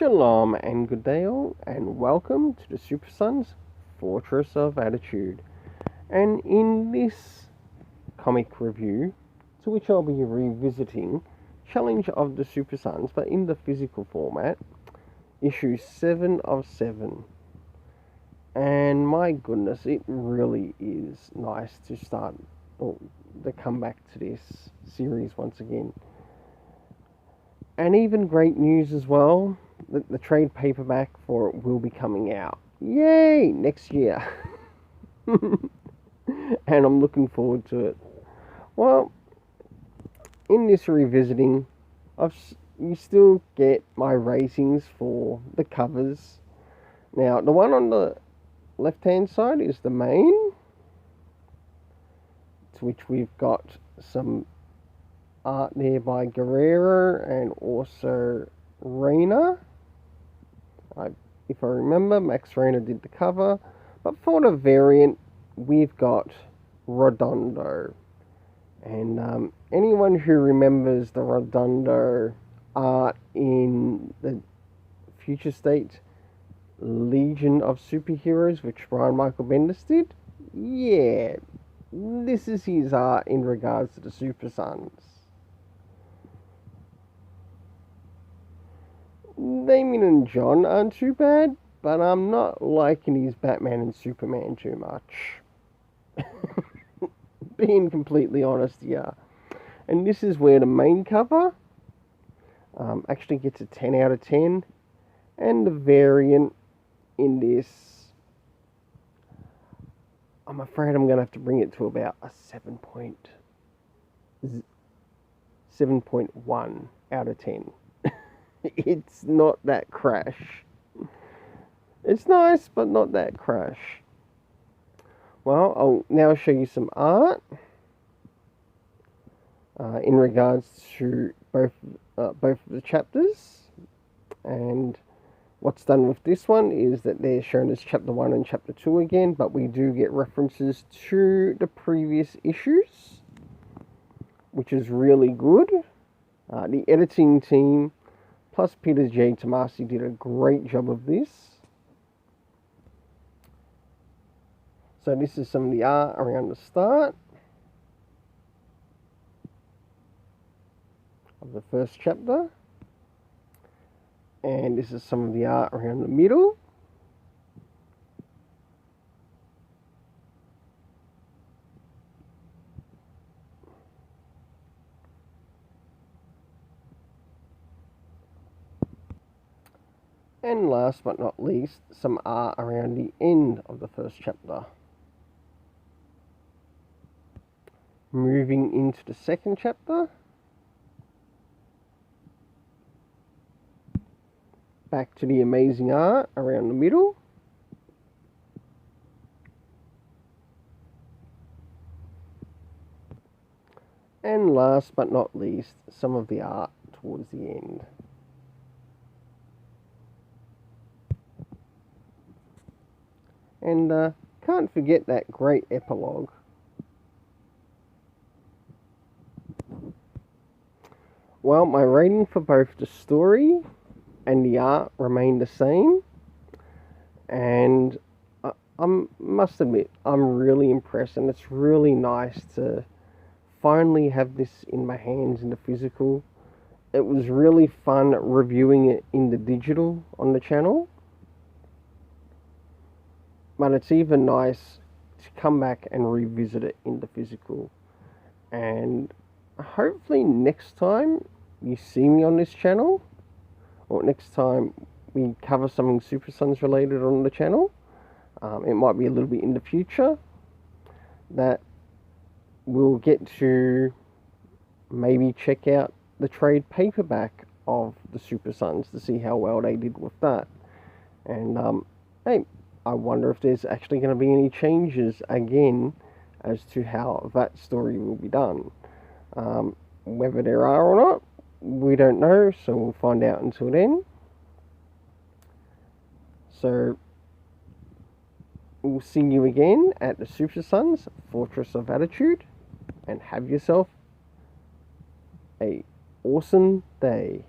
Shalom and good day all, and welcome to the Super Sons Fortress of Attitude. And in this comic review, to which I'll be revisiting Challenge of the Super Sons, but in the physical format, issue 7 of 7. And my goodness, it really is nice to start, or to come back to this series once again. And even great news as well, that the trade paperback for it will be coming out. Yay! Next year. And I'm looking forward to it. Well, in this revisiting, you still get my ratings for the covers. Now, the one on the left-hand side is the main, to which we've got some art there by Guerrero and also Reina. If I remember, Max Reina did the cover. But for the variant, we've got Redondo. And anyone who remembers the Redondo art in the Future State Legion of Superheroes, which Brian Michael Bendis did, yeah, this is his art in regards to the Super Sons. Damien and John aren't too bad, but I'm not liking his Batman and Superman too much. Being completely honest here. And this is where the main cover actually gets a 10 out of 10. And the variant in this, I'm afraid I'm going to have to bring it to about a 7.1 out of 10. It's not that crash. It's nice, but not that crash. Well, I'll now show you some art in regards to both of the chapters. And what's done with this one is that they're shown as chapter 1 and chapter 2 again, but we do get references to the previous issues, which is really good. The editing team plus Peter J. Tomasi did a great job of this. So this is some of the art around the start of the first chapter. And this is some of the art around the middle. And last but not least, some art around the end of the first chapter. Moving into the second chapter. Back to the amazing art around the middle. And last but not least, some of the art towards the end. And can't forget that great epilogue. Well, my rating for both the story and the art remained the same. And I must admit, I'm really impressed. And it's really nice to finally have this in my hands in the physical. It was really fun reviewing it in the digital on the channel. But it's even nice to come back and revisit it in the physical. And hopefully next time you see me on this channel, or next time we cover something Super Sons related on the channel, it might be a little bit in the future, that we'll get to maybe check out the trade paperback of the Super Sons to see how well they did with that. And hey, I wonder if there's actually going to be any changes again as to how that story will be done. Whether there are or not, we don't know, so we'll find out until then. So, we'll see you again at the Super Sons Fortress of Attitude, and have yourself a awesome day.